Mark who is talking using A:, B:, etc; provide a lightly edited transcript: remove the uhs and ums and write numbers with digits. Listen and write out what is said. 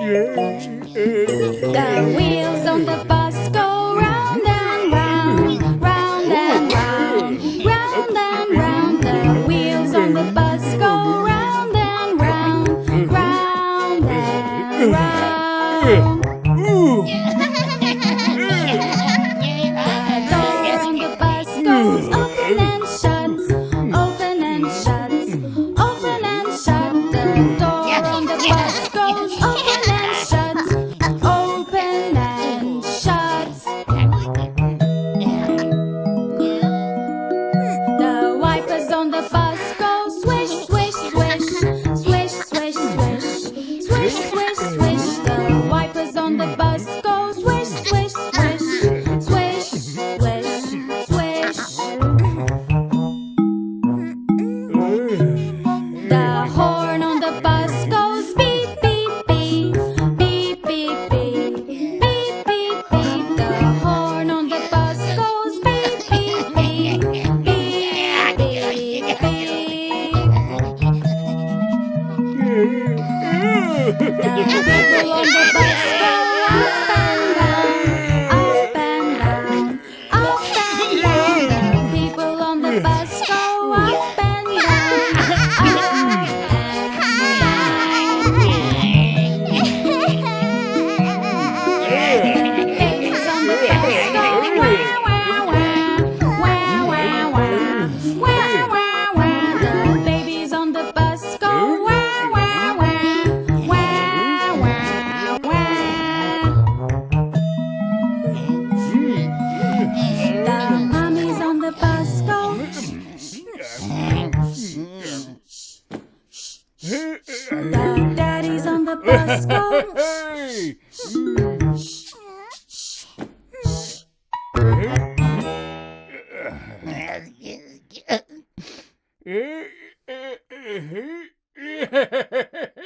A: The wheels on the bus go round and round, round and round, round and round. The wheels on the bus go round and round, round and round. The door on the bus goes open and shut, open and shut, open and shut. The door on the bus goes open and shut, open and shut. The wipers on the bus go swish, swish, swish, swish, swish, swish, swish, swish, swish. The wipers on the bus go swish, swish, swish, swish, swish, swish. The horn on the bus goes beep, beep, beep, beep, beep, beep, beep, beep, beep. The horn on the bus goes beep, beep, beep, beep, beep, beep. The people on the bus go up and down, up and down, up and down. The people on the bus go up and down, up and down. Babies on the bus go wah, wah, wah, wah, wah, wah, wah, wah, wah. The babies on the bus go wah, wah, wah, wah, wah, wah. The mummies on the bus go the daddies on the bus go
B: Hey!